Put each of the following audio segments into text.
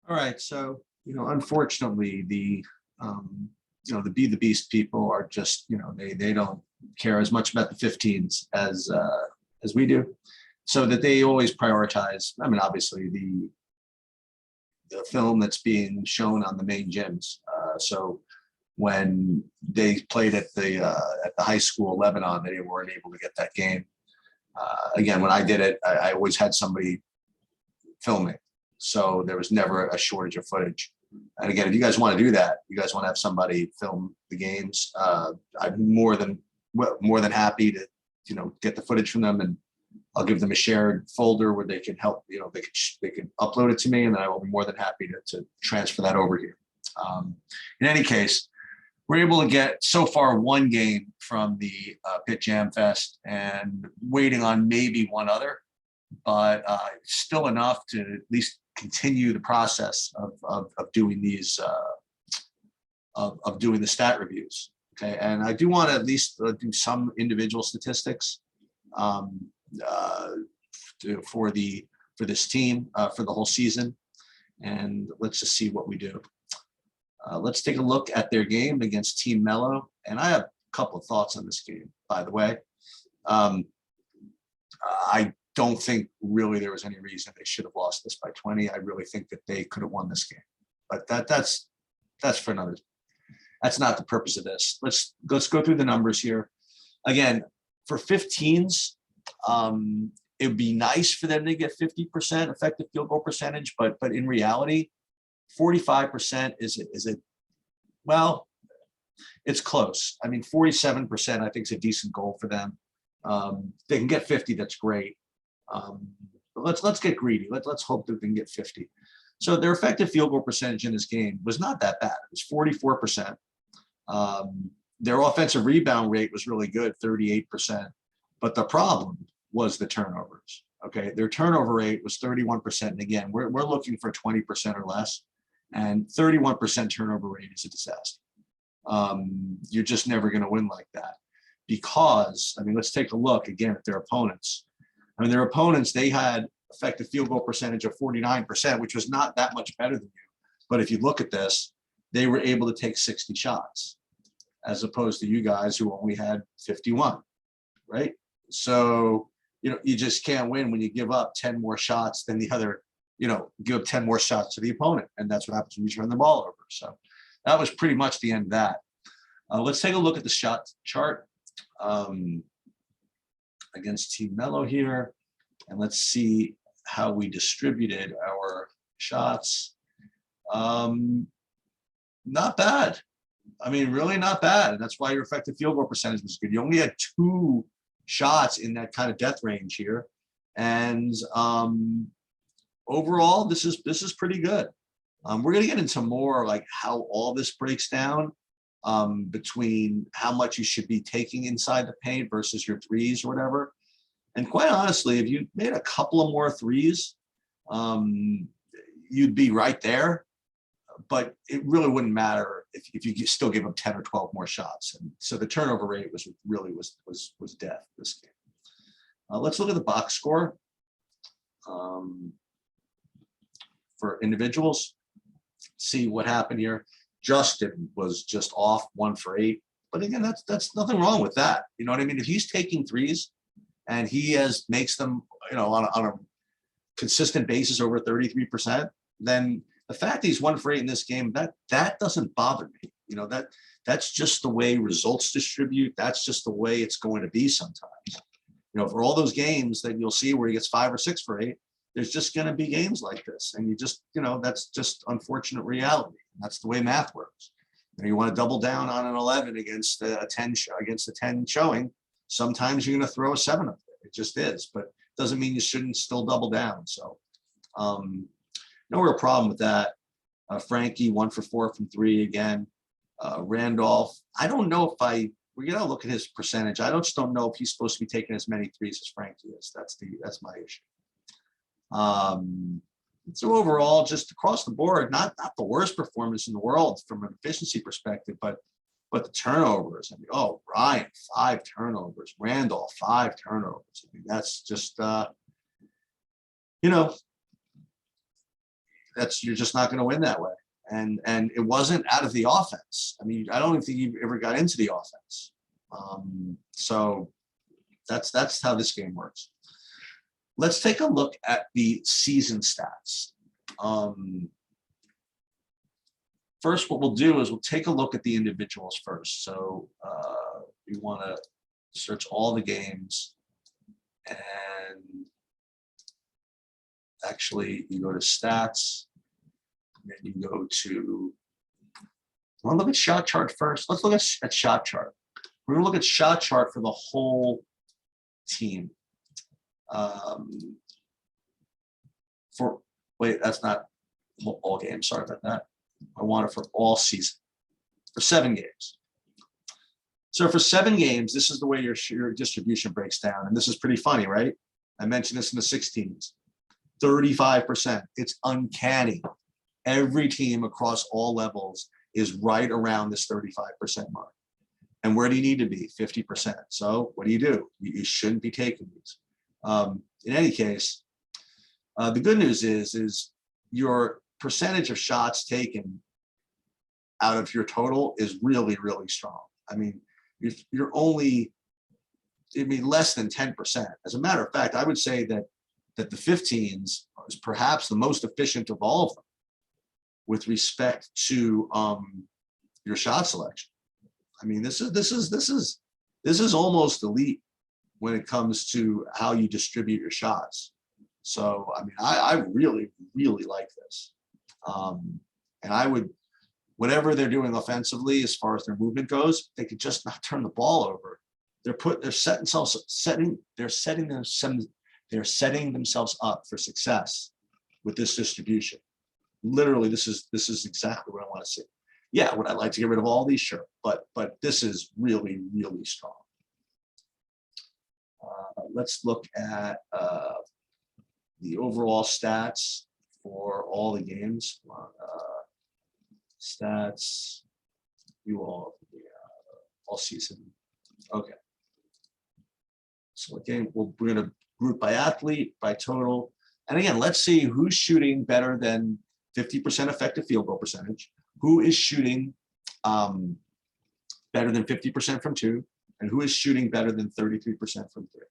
All right, so unfortunately, the Be the Beast people are just they don't care as much about the 15s as we do, so that they always prioritize. I mean, obviously the film that's being shown on the main gyms. So when they played at the high school Lebanon, they weren't able to get that game. Again, when I did it, I always had somebody filming. So there was never a shortage of footage. And again, if you guys want to do that, you guys want to have somebody film the games. I'm more than happy to get the footage from them, and I'll give them a shared folder where they can help. They can upload it to me, and then I will be more than happy to transfer that over here. In any case, we're able to get so far one game from the Pitt Jam Fest, and waiting on maybe one other, but still enough to at least continue the process of doing these of doing the stat reviews. Okay, and I do want to at least do some individual statistics for this team for the whole season, and let's just see what we do. Let's take a look at their game against Team Mello, and I have a couple of thoughts on this game, by the way. I don't think really there was any reason they should have lost this by 20. I really think that they could have won this game, but that's for another. That's not the purpose of this. Let's go through the numbers here. Again, for 15s, it would be nice for them to get 50% effective field goal percentage, but in reality, 45% well, it's close. I mean, 47% I think is a decent goal for them. They can get 50, that's great. But let's get greedy. Let's hope that they can get 50. So their effective field goal percentage in this game was not that bad. It was 44%. Their offensive rebound rate was really good, 38%. But the problem was the turnovers. Okay, their turnover rate was 31%. And again, we're looking for 20% or less. And 31% turnover rate is a disaster. You're just never going to win like that, because, I mean, let's take a look again at their opponents. I mean, their opponents, they had effective field goal percentage of 49%, which was not that much better than you. But if you look at this, they were able to take 60 shots, as opposed to you guys who only had 51, right? So, you just can't win when you give up 10 more shots than the other, give up 10 more shots to the opponent. And that's what happens when you turn the ball over. So that was pretty much the end of that. Let's take a look at the shot chart against Team Mello here. And let's see how we distributed our shots. Not bad. I mean, really not bad. And that's why your effective field goal percentage was good. You only had 2 shots in that kind of death range here. And overall, this is pretty good. We're going to get into more like how all this breaks down between how much you should be taking inside the paint versus your threes or whatever. And quite honestly, if you made a couple of more threes, you'd be right there. But it really wouldn't matter if you still give them 10 or 12 more shots. And so the turnover rate was death this game. Let's look at the box score for individuals. See what happened here. Justin was just off 1 for 8. But again, that's nothing wrong with that. You know what I mean? If he's taking threes and he makes them, on a consistent basis over 33%, then the fact that he's 1 for 8 in this game, that doesn't bother me. That's just the way results distribute. That's just the way it's going to be sometimes. For all those games that you'll see where he gets 5 or 6 for 8, there's just going to be games like this. And you just, that's just unfortunate reality. That's the way math works. You want to double down on an 11 against a 10 showing. Sometimes you're going to throw a 7 up there. It just is, but it doesn't mean you shouldn't still double down. So no real problem with that. Frankie 1 for 4 from 3 again. Randolph, I don't know if we're gonna look at his percentage. I just don't know if he's supposed to be taking as many threes as Frankie is. That's my issue. So overall, just across the board, not the worst performance in the world from an efficiency perspective, but the turnovers. I mean, Ryan 5 turnovers, Randolph 5 turnovers. I mean, that's just you're just not going to win that way. And it wasn't out of the offense. I mean, I don't even think you ever got into the offense. So that's how this game works. Let's take a look at the season stats. First, what we'll do is we'll take a look at the individuals first. So we want to search all the games, and actually you go to stats, and then you go to, I want to look at shot chart first. Let's look at shot chart. We're going to look at shot chart for the whole team. Wait, that's not all games. Sorry about that. I want it for all season, for 7 games. So for 7 games, this is the way your distribution breaks down. And this is pretty funny, right? I mentioned this in the 16s. 35%. It's uncanny. Every team across all levels is right around this 35% mark. And where do you need to be? 50%. So what do? You shouldn't be taking these. In any case, the good news is your percentage of shots taken out of your total is really, really strong. I mean, you're only, less than 10%. As a matter of fact, I would say that the 15s is perhaps the most efficient of all of them with respect to your shot selection. I mean, this is almost elite when it comes to how you distribute your shots. So, I mean, I really, really like this. And I would, whatever they're doing offensively, as far as their movement goes, they could just not turn the ball over. They're setting themselves up for success with this distribution. Literally, this is exactly what I want to see. Yeah, would I like to get rid of all these? Sure, but this is really, really strong. Let's look at the overall stats for all the games. Stats, all season. Okay. So again, we're going to group by athlete, by total. And again, let's see who's shooting better than 50% effective field goal percentage, who is shooting better than 50% from 2, and who is shooting better than 33% from 3.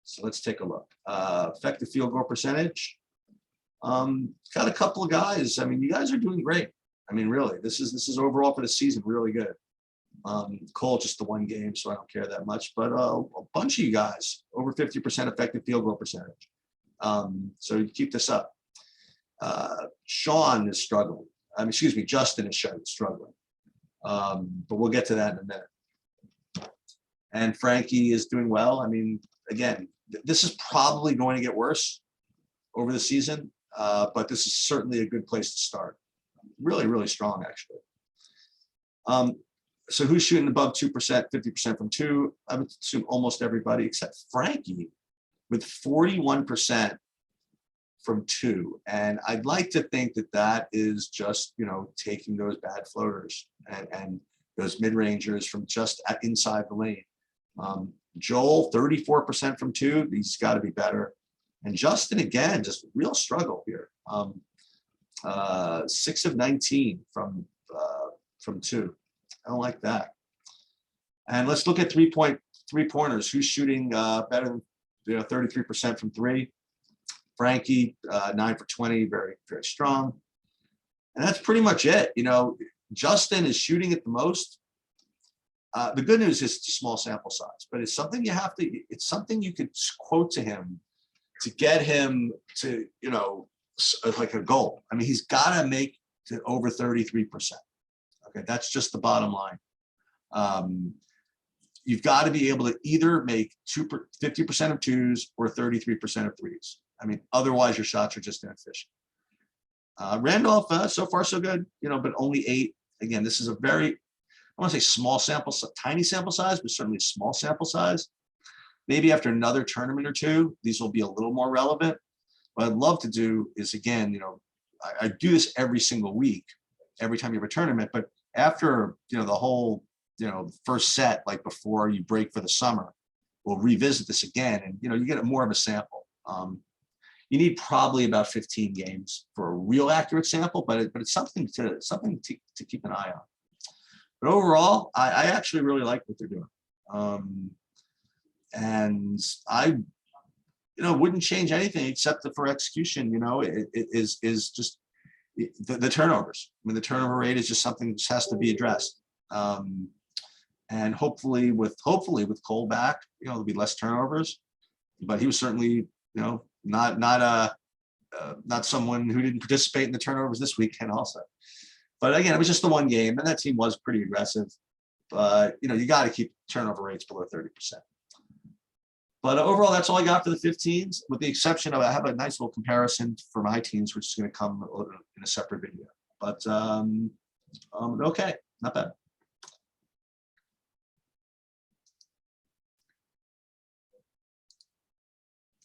So let's take a look. Effective field goal percentage. Got a couple of guys. I mean, you guys are doing great. I mean, really, this is overall for the season really good. Cole just the 1 game, so I don't care that much. But a bunch of you guys over 50% effective field goal percentage. So you keep this up. Sean is struggling. Justin is struggling. But we'll get to that in a minute. And Frankie is doing well. I mean, again, this is probably going to get worse over the season, but this is certainly a good place to start. Really, really strong, actually. So who's shooting above 2%, 50% from 2? I would assume almost everybody except Frankie with 41% from 2. And I'd like to think that is just, taking those bad floaters and those mid-rangers from just inside the lane. Joel, 34% from 2. He's got to be better. And Justin, again, just real struggle here. 6 of 19 from 2. I don't like that. And let's look at three-pointers. Who's shooting better than 33% from 3? Frankie, 9 for 20, very, very strong. And that's pretty much it. Justin is shooting it the most. The good news is it's a small sample size, but it's something it's something you could quote to him to get him to, like a goal. I mean, he's got to make to over 33%. Okay, that's just the bottom line. You've got to be able to either make 50% of 2s or 33% of 3s. I mean, otherwise your shots are just inefficient. Randolph, so far so good, but only 8. Again, this is a very, I want to say tiny sample size, but certainly a small sample size. Maybe after another tournament or 2, these will be a little more relevant. What I'd love to do is, again, I do this every single week, every time you have a tournament, but after, the whole, first set, like before you break for the summer, we'll revisit this again. And, you get more of a sample. You need probably about 15 games for a real accurate sample, but it's something to keep an eye on. But overall, I actually really like what they're doing. And I, wouldn't change anything except for execution. It is just the turnovers. I mean, the turnover rate is just something that just has to be addressed. And hopefully with Cole back, there'll be less turnovers. But he was certainly, not someone who didn't participate in the turnovers this weekend also. But again, it was just the one game, and that team was pretty aggressive. But you got to keep turnover rates below 30%. But overall, that's all I got for the 15s, with the exception of I have a nice little comparison for my teams, which is going to come in a separate video. But okay, not bad.